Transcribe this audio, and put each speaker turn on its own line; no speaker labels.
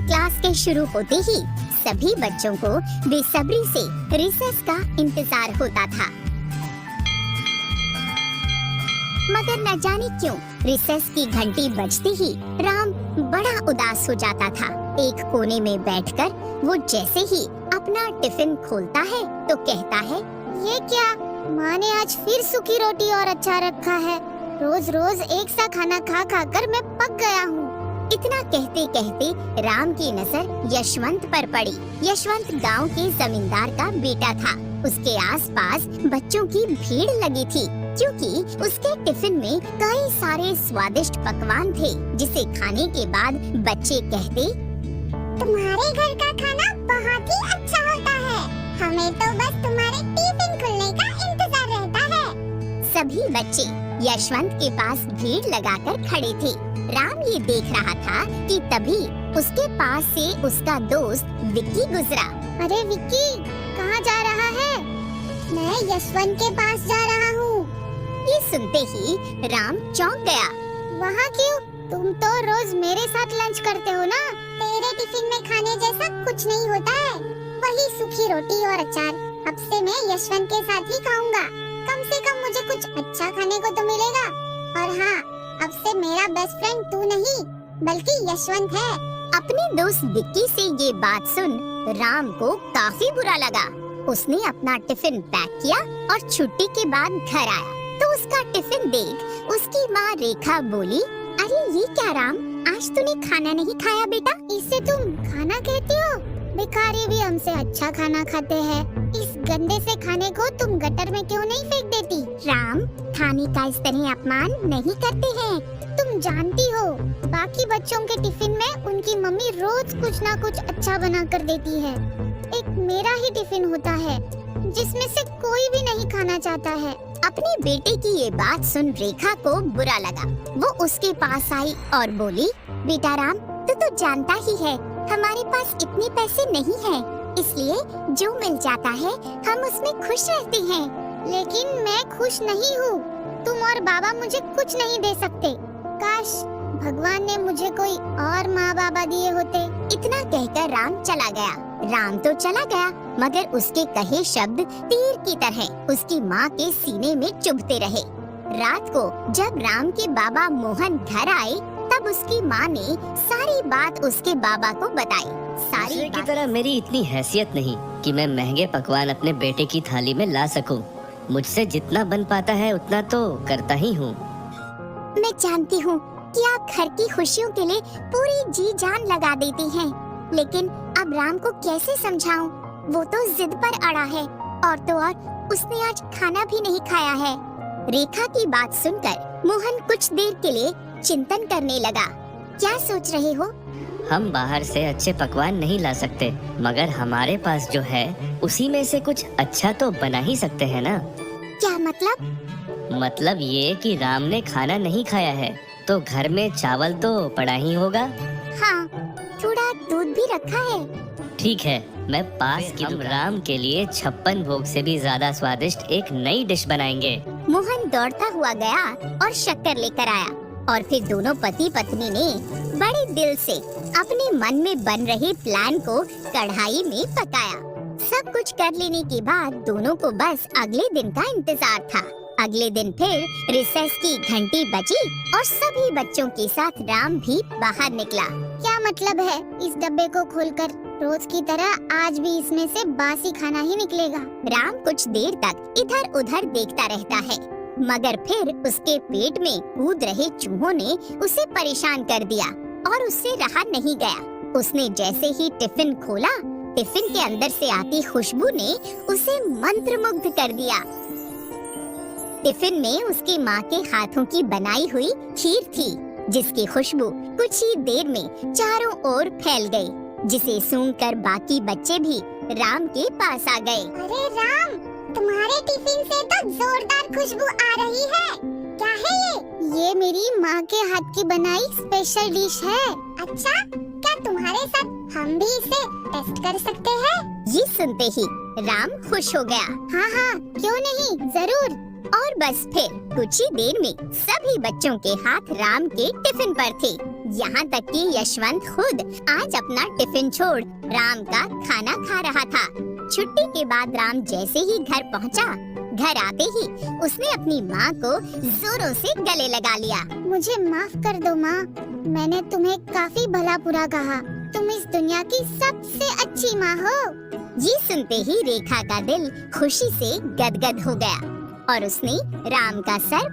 Class के शुरू होते ही सभी बच्चों को बेसब्री से रिसेस का इंतजार होता था। मगर न जाने क्यों रिसेस की घंटी बजते ही राम बड़ा उदास हो जाता था। एक कोने में बैठकर वो जैसे ही अपना टिफिन खोलता है तो कहता है, ये क्या, माँ ने आज फिर सूखी रोटी और अचार रखा है। रोज रोज एक सा खाना खा खा कर मैं पक गया हूँ। इतना कहते कहते राम की नजर यशवंत पर पड़ी। यशवंत गांव के जमींदार का बेटा था। उसके आसपास बच्चों की भीड़ लगी थी क्योंकि उसके टिफिन में कई सारे स्वादिष्ट पकवान थे जिसे खाने के बाद बच्चे कहते,
तुम्हारे घर का खाना बहुत ही अच्छा होता है। हमें तो बस तुम्हारे टिफिन खुलने का इंतजार रहता है।
सभी बच्चे यशवंत के पास भीड़ लगाकर खड़े थे। राम ये देख रहा था कि तभी उसके पास से उसका दोस्त विक्की गुजरा।
अरे विक्की, कहाँ जा रहा है? मैं यशवंत के पास जा रहा हूँ।
ये सुनते ही राम चौंक गया।
वहाँ क्यों? तुम तो रोज मेरे साथ लंच करते हो ना। तेरे टिफिन में खाने जैसा कुछ नहीं होता है। वही सूखी रोटी और अचार अब से मैं यशवंत के साथ ही खाऊंगा। कम से कम मुझे कुछ अच्छा खाने को तो मिलेगा। और हाँ, अब से मेरा बेस्ट फ्रेंड तू नहीं बल्कि यशवंत है।
अपने दोस्त विक्की से ये बात सुन राम को काफी बुरा लगा। उसने अपना टिफिन पैक किया और छुट्टी के बाद घर आया तो उसका टिफिन देख उसकी माँ रेखा बोली, अरे ये क्या राम, आज तूने खाना नहीं खाया बेटा?
इसे तुम खाना कहती हो? भिखारी भी हमसे अच्छा खाना खाते हैं। इस गंदे से खाने को तुम गटर में क्यों नहीं फेंक देती?
राम, खाने का इस तरह अपमान नहीं करते हैं।
तुम जानती हो, बाकी बच्चों के टिफिन में उनकी मम्मी रोज कुछ ना कुछ अच्छा बना कर देती है। एक मेरा ही टिफिन होता है जिसमें से कोई भी नहीं खाना चाहता है।
अपने बेटे की ये बात सुन रेखा को बुरा लगा। वो उसके पास आई और बोली, बेटा राम, तू तो जानता ही है हमारे पास इतने पैसे नहीं हैं, इसलिए जो मिल जाता है हम उसमें खुश रहते हैं।
लेकिन मैं खुश नहीं हूँ। तुम और बाबा मुझे कुछ नहीं दे सकते। काश भगवान ने मुझे कोई और माँ बाबा दिए होते।
इतना कहकर राम चला गया। राम तो चला गया मगर उसके कहे शब्द तीर की तरह उसकी माँ के सीने में चुभते रहे। रात को जब राम के बाबा मोहन घर आए तब उसकी माँ ने सारी बात उसके बाबा को बताई।
दूसरे की तरह मेरी इतनी हैसियत नहीं कि मैं महंगे पकवान अपने बेटे की थाली में ला सकूं। मुझसे जितना बन पाता है उतना तो करता ही हूँ।
मैं जानती हूँ कि आप घर की खुशियों के लिए पूरी जी जान लगा देती हैं, लेकिन अब राम को कैसे समझाऊं? वो तो जिद पर अड़ा है और तो और उसने आज खाना भी नहीं खाया है। रेखा की बात सुनकर मोहन कुछ देर के लिए चिंतन करने लगा। क्या सोच रहे हो?
हम बाहर से अच्छे पकवान नहीं ला सकते, मगर हमारे पास जो है उसी में से कुछ अच्छा तो बना ही सकते हैं ना।
क्या मतलब?
मतलब ये कि राम ने खाना नहीं खाया है तो घर में चावल तो पड़ा ही होगा।
हाँ, थोड़ा दूध भी रखा है।
ठीक है, मैं पास की राम के लिए 56 भोग से भी ज्यादा स्वादिष्ट एक नई डिश बनाएंगे।
मोहन दौड़ता हुआ गया और शक्कर लेकर आया और फिर दोनों पति पत्नी ने बड़े दिल से अपने मन में बन रहे प्लान को कढ़ाई में पकाया। सब कुछ कर लेने के बाद दोनों को बस अगले दिन का इंतजार था। अगले दिन फिर रिसेस की घंटी बजी और सभी बच्चों के साथ राम भी बाहर निकला।
क्या मतलब है इस डब्बे को खोलकर? रोज की तरह आज भी इसमें से बासी खाना ही निकलेगा।
राम कुछ देर तक इधर उधर देखता रहता है मगर फिर उसके पेट में कूद रहे चूहों ने उसे परेशान कर दिया और उससे रहा नहीं गया। उसने जैसे ही टिफिन खोला, टिफिन के अंदर से आती खुशबू ने उसे मंत्रमुग्ध कर दिया। टिफिन में उसकी माँ के हाथों की बनाई हुई खीर थी जिसकी खुशबू कुछ ही देर में चारों ओर फैल गई, जिसे सूंघकर बाकी बच्चे भी राम के पास आ गए।
अरे राम, तुम्हारे टिफिन से तो जोरदार खुशबू आ रही है। क्या है ये? ये मेरी माँ के हाथ की बनाई स्पेशल डिश है। अच्छा, क्या तुम्हारे साथ हम भी इसे टेस्ट कर सकते हैं?
ये सुनते ही राम खुश हो गया।
हाँ हाँ, क्यों नहीं, जरूर।
और बस फिर कुछ ही देर में सभी बच्चों के हाथ राम के टिफिन पर थे। यहाँ तक कि यशवंत खुद आज अपना टिफिन छोड़ राम का खाना खा रहा था। छुट्टी के बाद राम जैसे ही घर पहुँचा, घर आते ही उसने अपनी माँ को जोरों से गले लगा लिया।
मुझे माफ कर दो माँ, मैंने तुम्हें काफी भला बुरा कहा। तुम इस दुनिया की सबसे अच्छी माँ हो।
ये सुनते ही रेखा का दिल खुशी से गदगद हो गया और उसने राम का सर